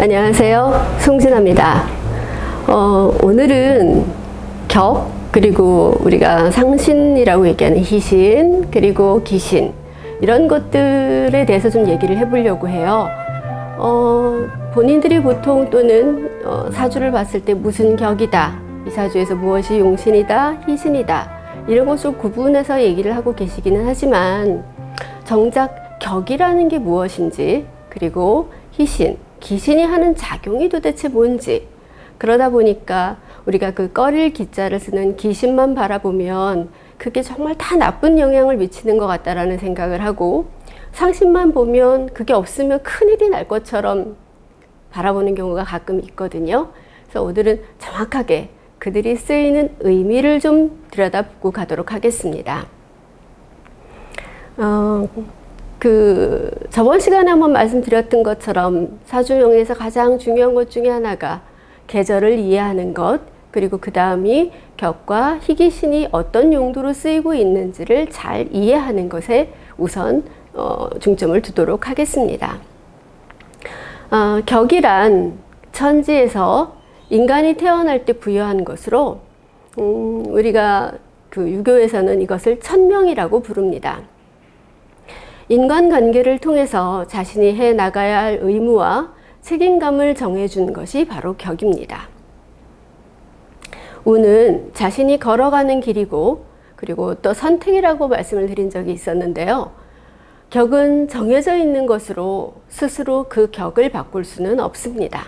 안녕하세요. 송진아입니다. 오늘은 격, 그리고 우리가 상신이라고 얘기하는 희신, 그리고 기신, 이런 것들에 대해서 좀 얘기를 해보려고 해요. 본인들이 보통 또는 사주를 봤을 때 무슨 격이다, 이 사주에서 무엇이 용신이다, 희신이다, 이런 것을 구분해서 얘기를 하고 계시기는 하지만 정작 격이라는 게 무엇인지, 그리고 희신, 기신이 하는 작용이 도대체 뭔지, 그러다 보니까 우리가 그 꺼릴 기자를 쓰는 기신만 바라보면 그게 정말 다 나쁜 영향을 미치는 것 같다라는 생각을 하고, 상신만 보면 그게 없으면 큰일이 날 것처럼 바라보는 경우가 가끔 있거든요. 그래서 오늘은 정확하게 그들이 쓰이는 의미를 좀 들여다보고 가도록 하겠습니다. 저번 시간에 한번 말씀드렸던 것처럼 사주명리에서 가장 중요한 것 중에 하나가 계절을 이해하는 것, 그리고 그 다음이 격과 희귀신이 어떤 용도로 쓰이고 있는지를 잘 이해하는 것에 우선 중점을 두도록 하겠습니다. 격이란 천지에서 인간이 태어날 때 부여한 것으로 우리가 그 유교에서는 이것을 천명이라고 부릅니다. 인간관계를 통해서 자신이 해 나가야 할 의무와 책임감을 정해준 것이 바로 격입니다. 운은 자신이 걸어가는 길이고, 그리고 또 선택이라고 말씀을 드린 적이 있었는데요. 격은 정해져 있는 것으로 스스로 그 격을 바꿀 수는 없습니다.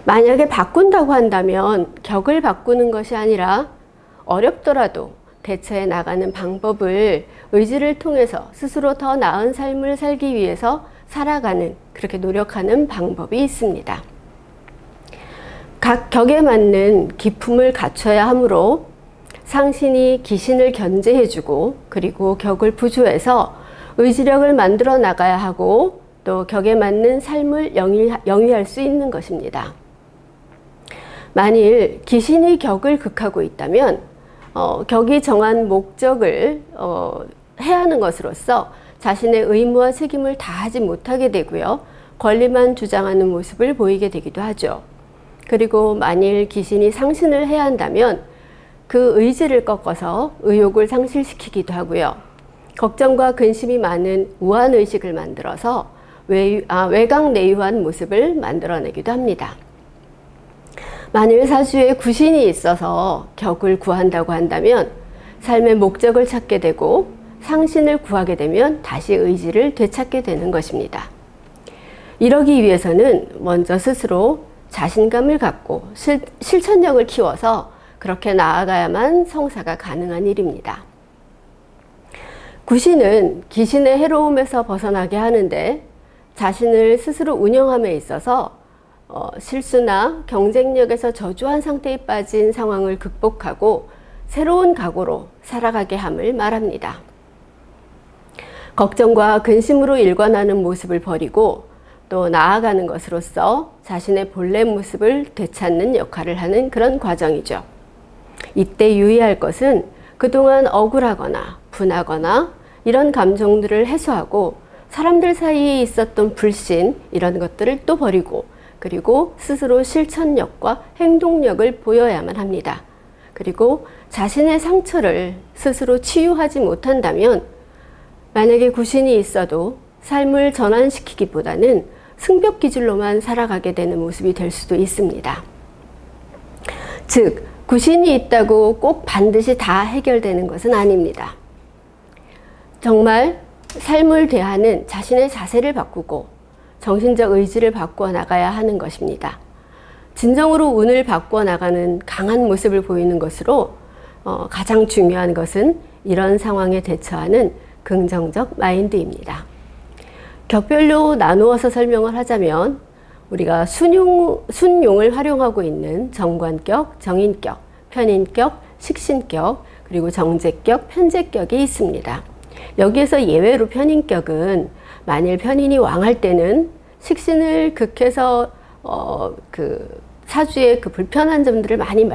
만약에 바꾼다고 한다면 격을 바꾸는 것이 아니라 어렵더라도 대처해 나가는 방법을 의지를 통해서 스스로 더 나은 삶을 살기 위해서 살아가는, 그렇게 노력하는 방법이 있습니다. 각 격에 맞는 기품을 갖춰야 하므로 상신이 기신을 견제해주고, 그리고 격을 부조해서 의지력을 만들어 나가야 하고, 또 격에 맞는 삶을 영위할 수 있는 것입니다. 만일 기신이 격을 극하고 있다면 격이 정한 목적을 해하는 것으로서 자신의 의무와 책임을 다하지 못하게 되고요. 권리만 주장하는 모습을 보이게 되기도 하죠. 그리고 만일 기신이 상신을 해야 한다면 그 의지를 꺾어서 의욕을 상실시키기도 하고요. 걱정과 근심이 많은 우환의식을 만들어서 외강내유한 모습을 만들어내기도 합니다. 만일 사주에 구신이 있어서 격을 구한다고 한다면 삶의 목적을 찾게 되고, 상신을 구하게 되면 다시 의지를 되찾게 되는 것입니다. 이러기 위해서는 먼저 스스로 자신감을 갖고 실천력을 키워서 그렇게 나아가야만 성사가 가능한 일입니다. 구신은 기신의 해로움에서 벗어나게 하는데, 자신을 스스로 운영함에 있어서 실수나 경쟁력에서 저조한 상태에 빠진 상황을 극복하고 새로운 각오로 살아가게 함을 말합니다. 걱정과 근심으로 일관하는 모습을 버리고 또 나아가는 것으로서 자신의 본래 모습을 되찾는 역할을 하는 그런 과정이죠. 이때 유의할 것은 그동안 억울하거나 분하거나 이런 감정들을 해소하고, 사람들 사이에 있었던 불신, 이런 것들을 또 버리고, 그리고 스스로 실천력과 행동력을 보여야만 합니다. 그리고 자신의 상처를 스스로 치유하지 못한다면 만약에 구신이 있어도 삶을 전환시키기보다는 승벽기질로만 살아가게 되는 모습이 될 수도 있습니다. 즉, 구신이 있다고 꼭 반드시 다 해결되는 것은 아닙니다. 정말 삶을 대하는 자신의 자세를 바꾸고 정신적 의지를 바꾸어 나가야 하는 것입니다. 진정으로 운을 바꾸어 나가는 강한 모습을 보이는 것으로 가장 중요한 것은 이런 상황에 대처하는 긍정적 마인드입니다. 격별로 나누어서 설명을 하자면 우리가 순용을 활용하고 있는 정관격, 정인격, 편인격, 식신격, 그리고 정제격, 편제격이 있습니다. 여기에서 예외로 편인격은 만일 편인이 왕할 때는 식신을 극해서 사주에 그 불편한 점들을 많이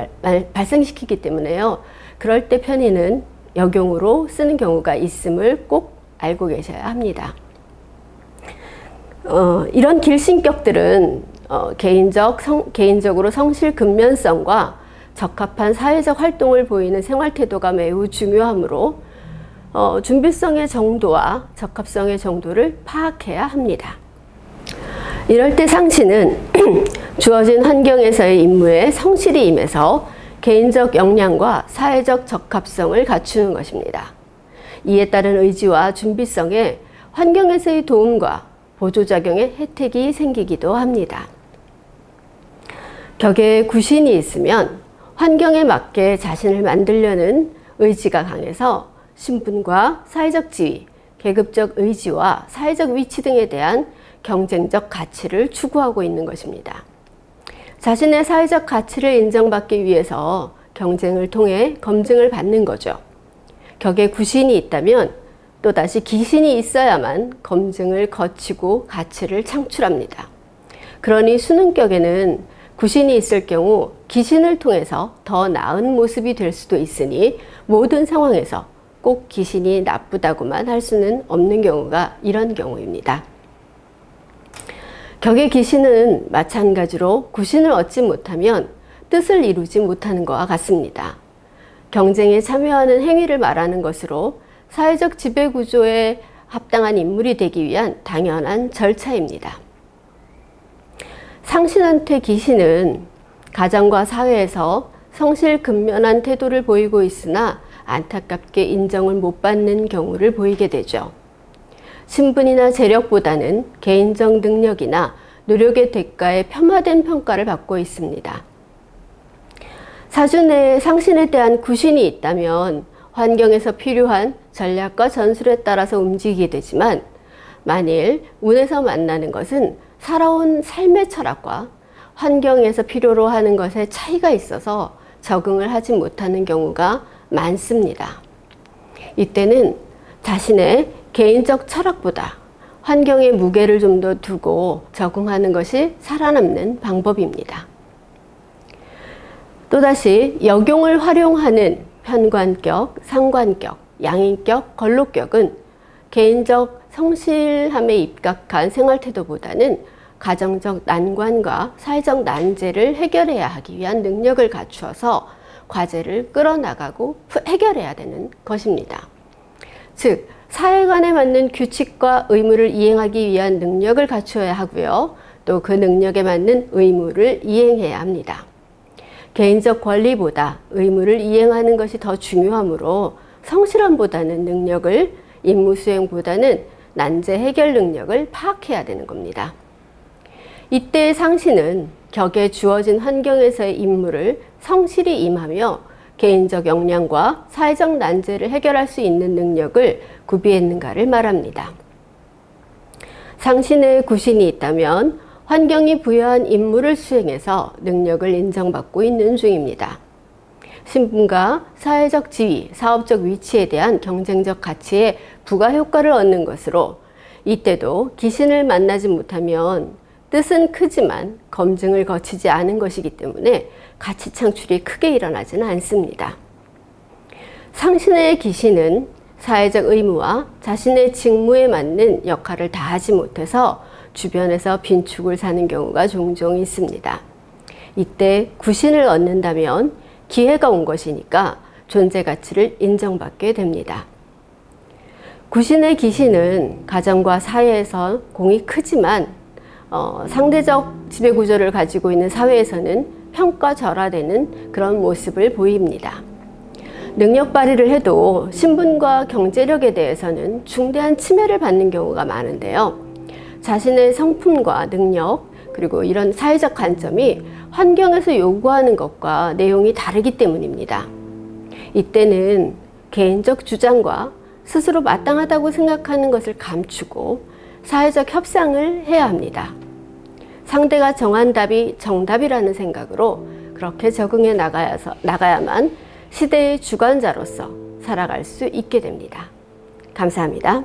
발생시키기 때문에요. 그럴 때 편인은 역용으로 쓰는 경우가 있음을 꼭 알고 계셔야 합니다. 이런 길신격들은 개인적으로 성실 근면성과 적합한 사회적 활동을 보이는 생활태도가 매우 중요하므로 준비성의 정도와 적합성의 정도를 파악해야 합니다. 이럴 때 상시는 주어진 환경에서의 임무에 성실히 임해서 개인적 역량과 사회적 적합성을 갖추는 것입니다. 이에 따른 의지와 준비성에 환경에서의 도움과 보조작용의 혜택이 생기기도 합니다. 격에 구신이 있으면 환경에 맞게 자신을 만들려는 의지가 강해서 신분과 사회적 지위, 계급적 의지와 사회적 위치 등에 대한 경쟁적 가치를 추구하고 있는 것입니다. 자신의 사회적 가치를 인정받기 위해서 경쟁을 통해 검증을 받는 거죠. 격에 구신이 있다면 또다시 기신이 있어야만 검증을 거치고 가치를 창출합니다. 그러니 수능격에는 구신이 있을 경우 기신을 통해서 더 나은 모습이 될 수도 있으니 모든 상황에서 꼭 기신이 나쁘다고만 할 수는 없는 경우가 이런 경우입니다. 격의 기신은 마찬가지로 구신을 얻지 못하면 뜻을 이루지 못하는 것과 같습니다. 경쟁에 참여하는 행위를 말하는 것으로 사회적 지배구조에 합당한 인물이 되기 위한 당연한 절차입니다. 상신한테 기신은 가정과 사회에서 성실 근면한 태도를 보이고 있으나 안타깝게 인정을 못 받는 경우를 보이게 되죠. 신분이나 재력보다는 개인적 능력이나 노력의 대가에 폄하된 평가를 받고 있습니다. 사주 내에 상신에 대한 구신이 있다면 환경에서 필요한 전략과 전술에 따라서 움직이게 되지만 만일 운에서 만나는 것은 살아온 삶의 철학과 환경에서 필요로 하는 것에 차이가 있어서 적응을 하지 못하는 경우가 많습니다. 이때는 자신의 개인적 철학보다 환경에 무게를 좀 더 두고 적응하는 것이 살아남는 방법입니다. 또다시 역용을 활용하는 편관격, 상관격, 양인격, 걸록격은 개인적 성실함에 입각한 생활태도보다는 가정적 난관과 사회적 난제를 해결해야 하기 위한 능력을 갖추어서 과제를 끌어나가고 해결해야 되는 것입니다. 즉, 사회관에 맞는 규칙과 의무를 이행하기 위한 능력을 갖추어야 하고요. 또 그 능력에 맞는 의무를 이행해야 합니다. 개인적 권리보다 의무를 이행하는 것이 더 중요하므로 성실함보다는 능력을, 임무 수행보다는 난제 해결 능력을 파악해야 되는 겁니다. 이때의 상신은 격에 주어진 환경에서의 임무를 성실히 임하며 개인적 역량과 사회적 난제를 해결할 수 있는 능력을 구비했는가를 말합니다. 상신에 구신이 있다면 환경이 부여한 임무를 수행해서 능력을 인정받고 있는 중입니다. 신분과 사회적 지위, 사업적 위치에 대한 경쟁적 가치에 부가효과를 얻는 것으로 이때도 기신을 만나지 못하면 뜻은 크지만 검증을 거치지 않은 것이기 때문에 가치 창출이 크게 일어나지는 않습니다. 상신의 기신은 사회적 의무와 자신의 직무에 맞는 역할을 다하지 못해서 주변에서 빈축을 사는 경우가 종종 있습니다. 이때 구신을 얻는다면 기회가 온 것이니까 존재 가치를 인정받게 됩니다. 구신의 기신은 가정과 사회에서 공이 크지만 상대적 지배구조를 가지고 있는 사회에서는 평가절하되는 그런 모습을 보입니다. 능력 발휘를 해도 신분과 경제력에 대해서는 중대한 침해를 받는 경우가 많은데요. 자신의 성품과 능력, 그리고 이런 사회적 관점이 환경에서 요구하는 것과 내용이 다르기 때문입니다. 이때는 개인적 주장과 스스로 마땅하다고 생각하는 것을 감추고 사회적 협상을 해야 합니다. 상대가 정한 답이 정답이라는 생각으로 그렇게 적응해 나가야만 시대의 주관자로서 살아갈 수 있게 됩니다. 감사합니다.